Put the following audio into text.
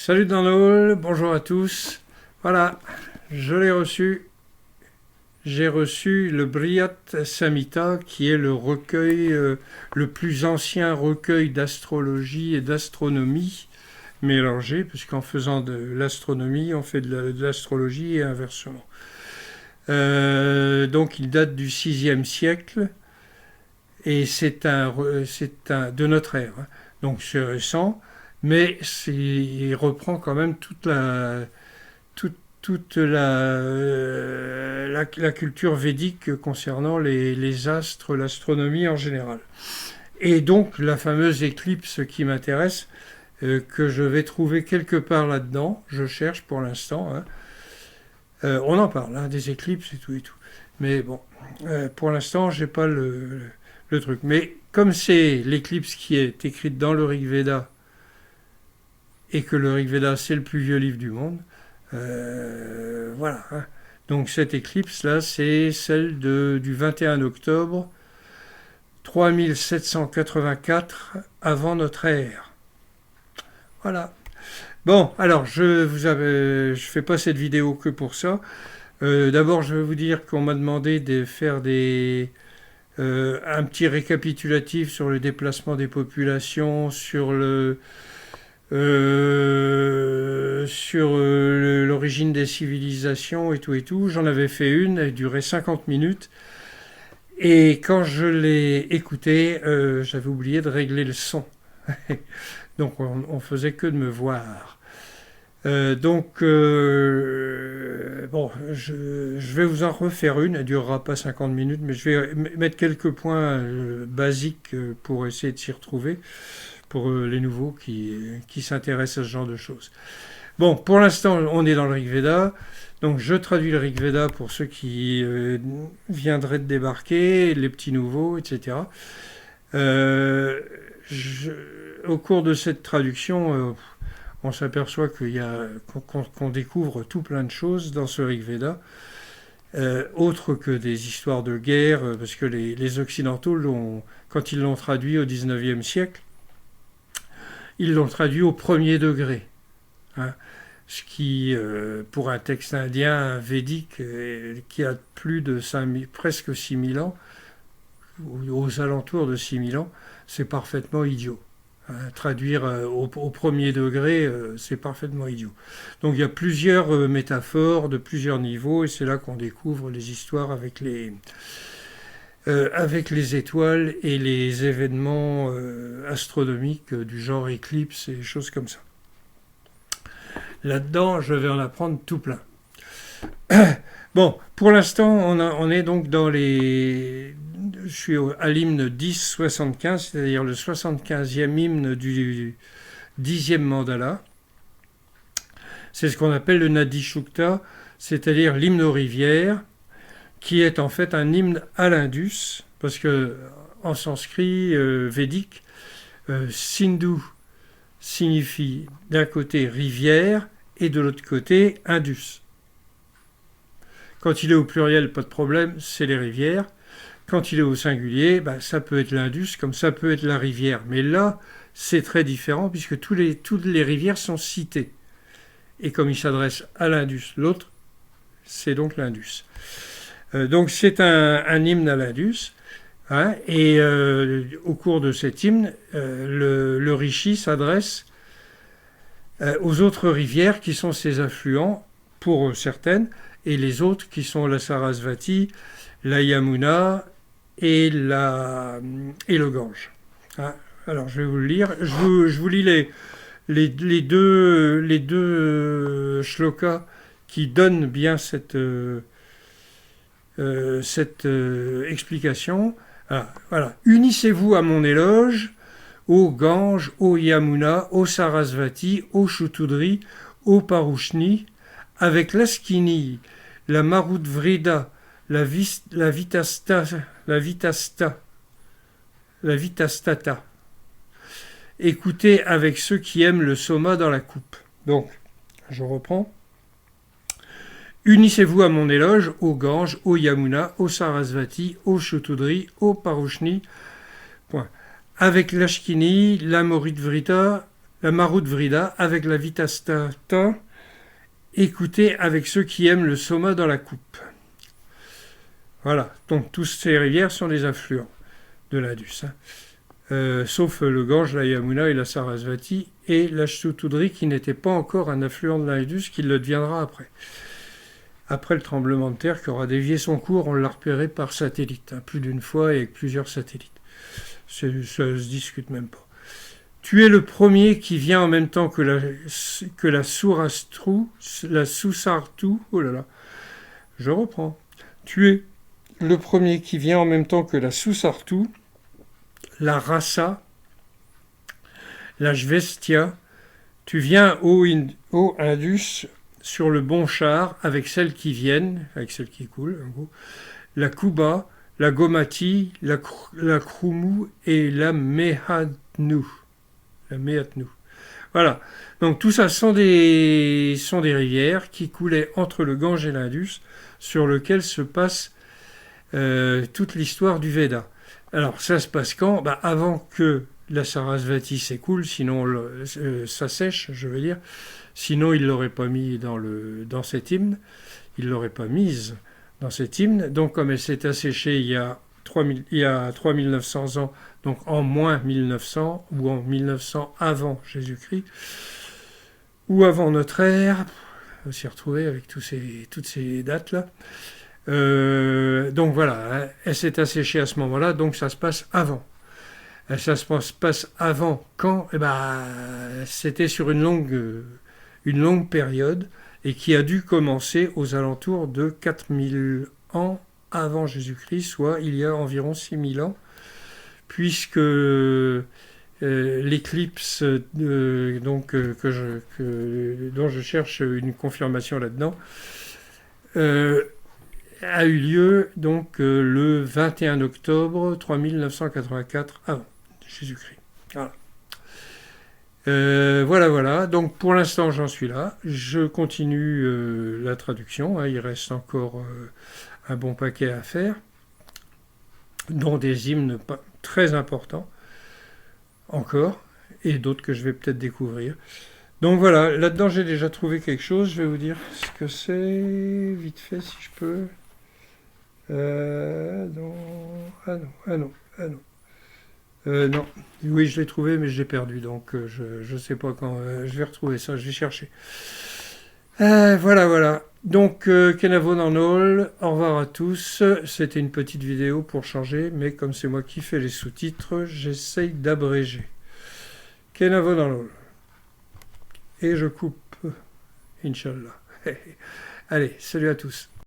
Salut dans le hall, bonjour à tous. Voilà, je l'ai reçu. J'ai reçu le Brihat Samhita, qui est le recueil, le plus ancien recueil d'astrologie et d'astronomie mélangé, puisqu'en faisant de l'astronomie, on fait de l'astrologie et inversement. Donc il date du 6e siècle et c'est de notre ère. Hein. Donc c'est récent, mais il reprend quand même toute la culture védique concernant les astres, l'astronomie en général. Et donc la fameuse éclipse qui m'intéresse, que je vais trouver quelque part là-dedans, je cherche pour l'instant. Hein. On en parle, hein, des éclipses et tout et tout. Mais bon, pour l'instant, j'ai pas le truc. Mais comme c'est l'éclipse qui est écrite dans le Rig Veda, et que le Rig Veda, c'est le plus vieux livre du monde, voilà. Hein. Donc cette éclipse-là, c'est celle du 21 octobre 3784 avant notre ère. Voilà. Bon, alors je fais pas cette vidéo que pour ça. D'abord, je vais vous dire qu'on m'a demandé de faire un petit récapitulatif sur le déplacement des populations, sur l'origine des civilisations et tout et tout. J'en avais fait une, elle durait 50 minutes. Et quand je l'ai écoutée, j'avais oublié de régler le son. Donc on faisait que de me voir. Bon, je vais vous en refaire une, elle ne durera pas 50 minutes, mais je vais mettre quelques points basiques pour essayer de s'y retrouver, pour les nouveaux qui s'intéressent à ce genre de choses. Bon, pour l'instant, on est dans le Rig Veda, donc je traduis le Rig Veda pour ceux qui viendraient de débarquer, les petits nouveaux, etc. Au cours de cette traduction, on s'aperçoit qu'on découvre tout plein de choses dans ce Rig Veda, autres que des histoires de guerre, parce que les Occidentaux, quand ils l'ont traduit au 19e siècle, ils l'ont traduit au premier degré. Hein, ce qui, pour un texte indien védique qui a plus de presque 6000 ans, aux alentours de 6000 ans, c'est parfaitement idiot. Traduire au premier degré, c'est parfaitement idiot. Donc il y a plusieurs métaphores de plusieurs niveaux, et c'est là qu'on découvre les histoires avec les étoiles et les événements astronomiques du genre éclipse et choses comme ça. Là-dedans, je vais en apprendre tout plein. Bon, pour l'instant, on est donc dans je suis à l'hymne 10-75, c'est-à-dire le 75e hymne du 10e mandala. C'est ce qu'on appelle le Nadi Shukta, c'est-à-dire l'hymne aux rivières, qui est en fait un hymne à l'Indus, parce que en sanskrit védique, Sindhu signifie d'un côté rivière et de l'autre côté Indus. Quand il est au pluriel, pas de problème, c'est les rivières. Quand il est au singulier, ça peut être l'Indus, comme ça peut être la rivière. Mais là, c'est très différent, puisque toutes les rivières sont citées. Et comme il s'adresse à l'Indus, l'autre, c'est donc l'Indus. Donc c'est un hymne à l'Indus. Hein, et au cours de cet hymne, le rishi s'adresse aux autres rivières qui sont ses affluents, pour certaines, et les autres qui sont la Sarasvati, la Yamuna et le Gange. Hein, alors je vais vous le lire. Je vous lis les deux shlokas qui donnent bien cette explication. Voilà. Unissez-vous à mon éloge, ô Gange, ô Yamuna, ô Sarasvati, ô Shutudri, ô Parushni, avec l'Askini, la Marudvrida, la Vitastata. Écoutez avec ceux qui aiment le soma dans la coupe. Donc, je reprends. Unissez-vous à mon éloge, ô Gange, ô Yamuna, ô Sarasvati, ô Shutudri, ô Parushni. Point. Avec l'Ashkini, la Moritvrita, la Marut Vrida avec la Vitastata, écoutée avec ceux qui aiment le soma dans la coupe. Voilà, donc toutes ces rivières sont des affluents de l'Indus, sauf le Gange, la Yamuna et la Sarasvati, et la Shtutudri qui n'était pas encore un affluent de l'Indus, qui le deviendra après. Après le tremblement de terre qui aura dévié son cours, on l'a repéré par satellite, plus d'une fois et avec plusieurs satellites. Ça ne se discute même pas. Tu es le premier qui vient en même temps que la Sourastru, la Sousartu, oh là là, je reprends. Tu es le premier qui vient en même temps que la Sousartu, la Rasa, la Jvestia. Tu viens, ô Indus, sur le bon char, avec celles qui viennent, avec celles qui coulent, en gros, la Kuba, la Gomati, la Krumu et la Mehatnu. Voilà. Donc tout ça sont des rivières qui coulaient entre le Gange et l'Indus, sur lequel se passe toute l'histoire du Veda. Alors ça se passe quand ? Avant que la Sarasvati s'écoule, sinon ça sèche, je veux dire. Sinon il ne l'aurait pas mis dans cet hymne. Il ne l'aurait pas mise dans cet hymne. Donc comme elle s'est asséchée il y a 3900 ans, donc en moins 1900, ou en 1900 avant Jésus-Christ, ou avant notre ère, on va s'y retrouver avec toutes ces dates-là. Donc voilà, elle s'est asséchée à ce moment-là, donc ça se passe avant. Ça se passe avant quand ? C'était sur une longue période, et qui a dû commencer aux alentours de 4000 ans avant Jésus-Christ, soit il y a environ 6000 ans, puisque l'éclipse dont je cherche une confirmation là-dedans a eu lieu donc le 21 octobre 3984 avant Jésus-Christ. Voilà. Donc pour l'instant j'en suis là. Je continue la traduction. Il reste encore un bon paquet à faire, dont des hymnes très importants encore, et d'autres que je vais peut-être découvrir. Donc voilà, là-dedans j'ai déjà trouvé quelque chose. Je vais vous dire ce que c'est, vite fait si je peux. Non. Oui, je l'ai trouvé, mais je l'ai perdu, donc je ne sais pas quand. Je vais retrouver ça, je vais chercher. Voilà. Donc, Kenavo Nanol, au revoir à tous. C'était une petite vidéo pour changer, mais comme c'est moi qui fais les sous-titres, j'essaye d'abréger. Kenavo Nanol. Et je coupe, Inch'Allah. Allez, salut à tous.